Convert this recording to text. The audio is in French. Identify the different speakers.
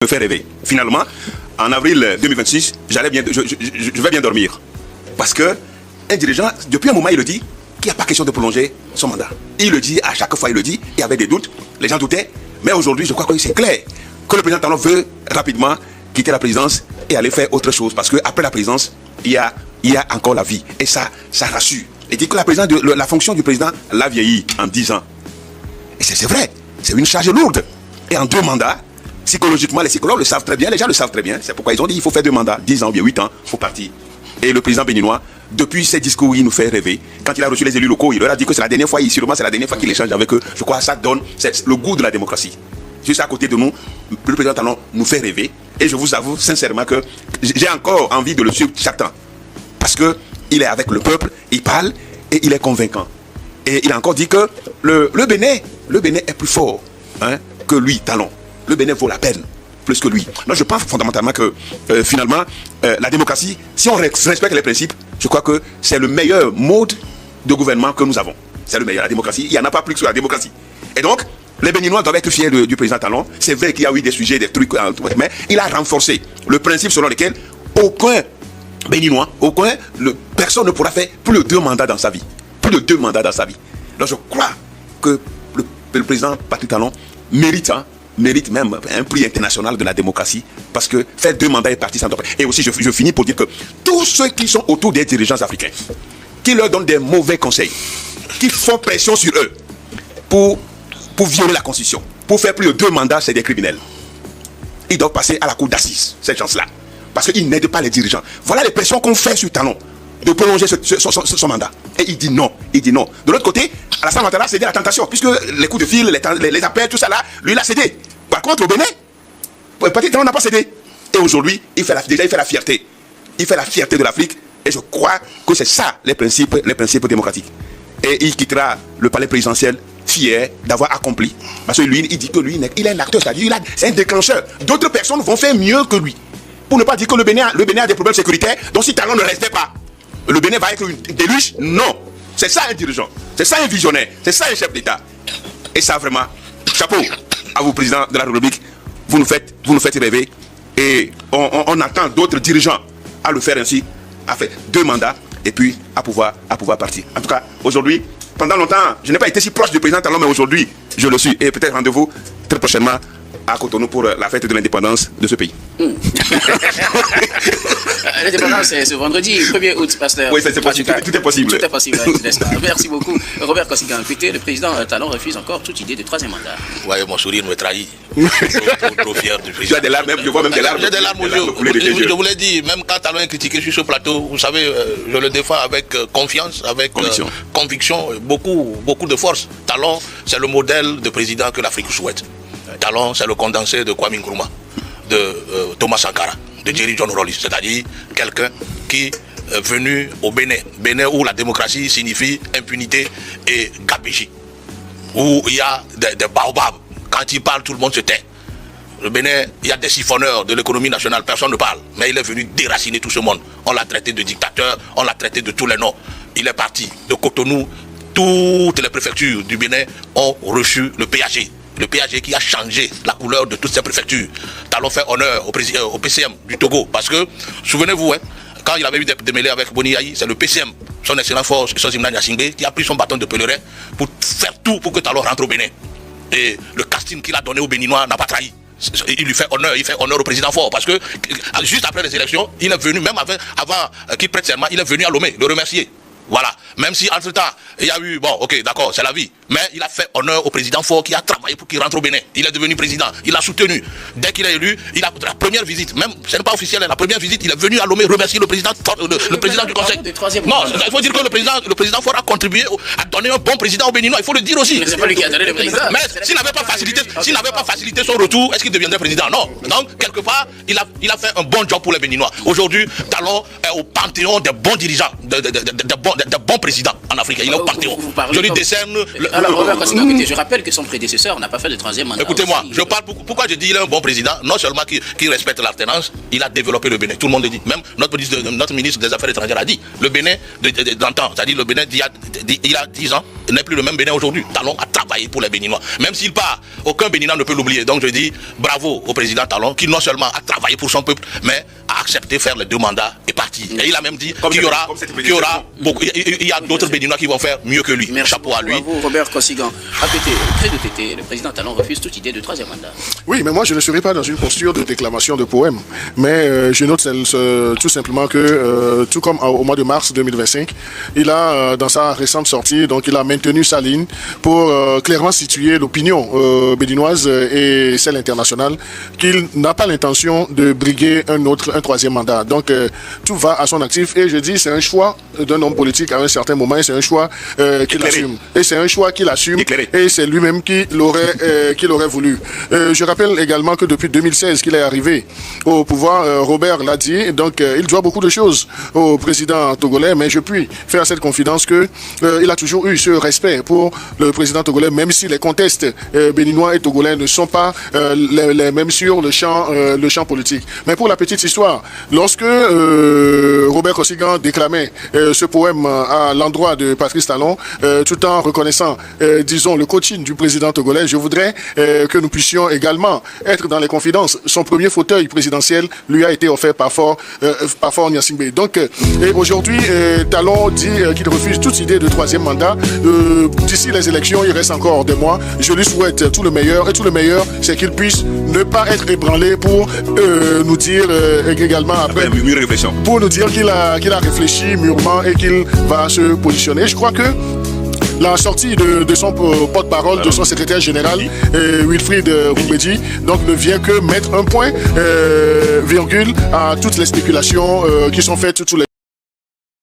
Speaker 1: me fait rêver. Finalement, en avril 2026, je vais bien dormir. Parce que un dirigeant, depuis un moment, il le dit qu'il n'y a pas question de prolonger son mandat. Il le dit, à chaque fois il le dit, il y avait des doutes, les gens doutaient, mais aujourd'hui je crois que c'est clair que le président Talon veut rapidement quitter la présidence et aller faire autre chose. Parce qu'après la présidence, il y a encore la vie. Et ça rassure. Il dit que la fonction du président l'a vieilli en 10 ans. Et c'est vrai, c'est une charge lourde. Et en 2 mandats, psychologiquement, les psychologues le savent très bien, les gens le savent très bien. C'est pourquoi ils ont dit qu'il faut faire 2 mandats, 10 ans ou bien 8 ans, il faut partir. Et le président béninois, depuis ses discours, il nous fait rêver. Quand il a reçu les élus locaux, il leur a dit que c'est la dernière fois, sûrement c'est la dernière fois qu'il échange avec eux. Je crois que ça donne le goût de la démocratie. Juste à côté de nous, le président Talon nous fait rêver. Et je vous avoue sincèrement que j'ai encore envie de le suivre chaque temps. Parce qu'il est avec le peuple, il parle et il est convaincant. Et il a encore dit que le Bénin est plus fort que lui, Talon. Le Bénin vaut la peine, plus que lui. Donc je pense fondamentalement que finalement, la démocratie, si on respecte les principes, je crois que c'est le meilleur mode de gouvernement que nous avons. C'est le meilleur, la démocratie. Il n'y en a pas plus que la démocratie. Et donc, les Béninois doivent être fiers du président Talon. C'est vrai qu'il y a eu des sujets, des trucs, mais il a renforcé le principe selon lequel aucun Béninois, personne ne pourra faire plus de 2 mandats dans sa vie. Plus de 2 mandats dans sa vie. Donc je crois que le président Patrick Talon mérite même un prix international de la démocratie, parce que faire 2 mandats et partir sans doute. Et aussi, je finis pour dire que tous ceux qui sont autour des dirigeants africains, qui leur donnent des mauvais conseils, qui font pression sur eux pour violer la Constitution, pour faire plus de 2 mandats, c'est des criminels. Ils doivent passer à la cour d'assises, ces gens-là, parce qu'ils n'aident pas les dirigeants. Voilà les pressions qu'on fait sur Talon, de prolonger son mandat. Et il dit non, De l'autre côté, Alassane Ouattara a cédé à la tentation, puisque les coups de fil, les appels, tout ça là, lui il a cédé. Par contre, au Bénin, Patrick Talon n'a pas cédé. Et aujourd'hui, il fait la fierté. Il fait la fierté de l'Afrique. Et je crois que c'est ça les principes démocratiques. Et il quittera le palais présidentiel fier d'avoir accompli. Parce que lui, il dit que lui, il est un acteur, c'est-à-dire c'est un déclencheur. D'autres personnes vont faire mieux que lui. Pour ne pas dire que le Bénin a des problèmes sécuritaires, donc si Talon ne restait pas, le Bénin va être une déluge. Non. C'est ça un dirigeant. C'est ça un visionnaire. C'est ça un chef d'État. Et ça vraiment, chapeau à vous, président de la République. Vous nous faites rêver. Et on attend d'autres dirigeants à le faire ainsi, à faire 2 mandats et puis à pouvoir partir. En tout cas, aujourd'hui, pendant longtemps, je n'ai pas été si proche du président Talon, mais aujourd'hui, je le suis. Et peut-être rendez-vous très prochainement à Cotonou pour la fête de l'indépendance de ce pays.
Speaker 2: L'indépendance, c'est ce vendredi, 1er août, pasteur.
Speaker 1: Oui, c'est possible. Tout est possible.
Speaker 2: Tout est possible, n'est-ce pas? Merci beaucoup. Robert Kossigan, le président Talon refuse encore toute idée de 3e mandat.
Speaker 3: Ouais, mon sourire me trahit. Trop fier du président.
Speaker 1: Tu as des larmes, je vois même des larmes.
Speaker 3: J'ai des larmes aux yeux. Je vous l'ai dit, même quand Talon est critiqué sur ce plateau, vous savez, je le défends avec confiance, avec conviction, beaucoup de force. Talon, c'est le modèle de président que l'Afrique souhaite. Talon, c'est le condensé de Kwame Nkrumah, de Thomas Sankara, de Jerry John Rawlings, c'est-à-dire quelqu'un qui est venu au Bénin où la démocratie signifie impunité et gabégie, où il y a des baobabs. Quand il parle, tout le monde se tait. Le Bénin, il y a des siphonneurs de l'économie nationale, personne ne parle, mais il est venu déraciner tout ce monde. On l'a traité de dictateur, on l'a traité de tous les noms. Il est parti de Cotonou, toutes les préfectures du Bénin ont reçu le PAG. Le PAG qui a changé la couleur de toutes ces préfectures. Talon fait honneur au PCM du Togo. Parce que, souvenez-vous, quand il avait eu des démêlés avec Boni Yayi, c'est le PCM, son excellent force, Sozimna Nyasingbe, qui a pris son bâton de pèlerin pour faire tout pour que Talon rentre au Bénin. Et le casting qu'il a donné aux Béninois n'a pas trahi. Il lui fait honneur au président fort. Parce que, juste après les élections, il est venu, même avant qu'il prête serment, il est venu à Lomé, le remercier. Voilà, même si entre-temps, il y a eu, bon, ok, d'accord, c'est la vie, mais il a fait honneur au président fort qui a travaillé pour qu'il rentre au Bénin. Il est devenu président, il a soutenu. Dès qu'il est élu, il a la première visite, même, ce n'est pas officiel, la première visite, il est venu à Lomé remercier le président du Conseil. Non, il faut dire que le président fort a contribué à donner un bon président au Béninois, il faut le dire aussi.
Speaker 2: Mais c'est pas lui qui a donné le président.
Speaker 3: Mais s'il n'avait pas facilité son retour, est-ce qu'il deviendrait président? Non. Donc, quelque part, il a fait un bon job pour les Béninois. Aujourd'hui, Talon est au panthéon des bons dirigeants, de bons présidents en Afrique. Il est au panthéon. Je lui décerne.
Speaker 2: Alors, Robert Kossigan, je rappelle que son prédécesseur n'a pas fait de 3e mandat.
Speaker 3: Écoutez-moi, je parle pourquoi je dis qu'il est un bon président. Non seulement qui respecte l'alternance, il a développé le Bénin. Tout le monde le dit. Même notre ministre des Affaires étrangères a dit. Le Bénin d'antan, c'est-à-dire le Bénin il y a 10 ans, n'est plus le même Bénin aujourd'hui. Talon a travaillé pour les Béninois. Même s'il part, aucun Béninois ne peut l'oublier. Donc je dis bravo au président Talon qui non seulement a travaillé pour son peuple, mais a accepté de faire les 2 mandats et parti. Et il a même dit qu'il y aura beaucoup, il y a d'autres Béninois qui vont faire mieux que lui.
Speaker 2: Merci.
Speaker 3: Chapeau à lui.
Speaker 2: Bravo, Robert Kosigan. Près de TT, le président Talon refuse toute idée de 3e mandat.
Speaker 4: Oui, mais moi je ne serai pas dans une posture de déclamation de poème. Mais je note tout simplement que, tout comme au mois de mars 2025, il a, dans sa récente sortie, donc il a maintenu sa ligne pour clairement situer l'opinion béninoise et celle internationale qu'il n'a pas l'intention de briguer un 3e mandat. Donc tout va à son actif et je dis c'est un choix d'un homme politique à un certain moment et c'est un choix qu'il assume. Et c'est un choix qu'il assume et c'est lui-même qui l'aurait voulu. Je rappelle également que depuis 2016 qu'il est arrivé au pouvoir, Robert l'a dit, donc il doit beaucoup de choses au président togolais, mais je puis faire cette confidence que il a toujours eu ce respect pour le président togolais, même si les contextes béninois et togolais ne sont pas les mêmes sur le champ politique. Mais pour la petite histoire, lorsque Robert Kosigan déclamait ce poème à l'endroit de Patrice Talon, tout en reconnaissant, disons, le coaching du président togolais, je voudrais que nous puissions également être dans les confidences. Son premier fauteuil présidentiel lui a été offert par Fort Gnassingbé. Donc, aujourd'hui, Talon dit qu'il refuse toute idée de 3e mandat. D'ici les élections, il reste encore des mois. Je lui souhaite tout le meilleur. Et tout le meilleur, c'est qu'il puisse ne pas être ébranlé pour nous dire également après, pour nous dire qu'il a réfléchi mûrement et qu'il va se positionner. Je crois que la sortie de son porte-parole, de son secrétaire général, Wilfried Roubedi, donc ne vient que mettre un point, virgule, à toutes les spéculations qui sont faites tous les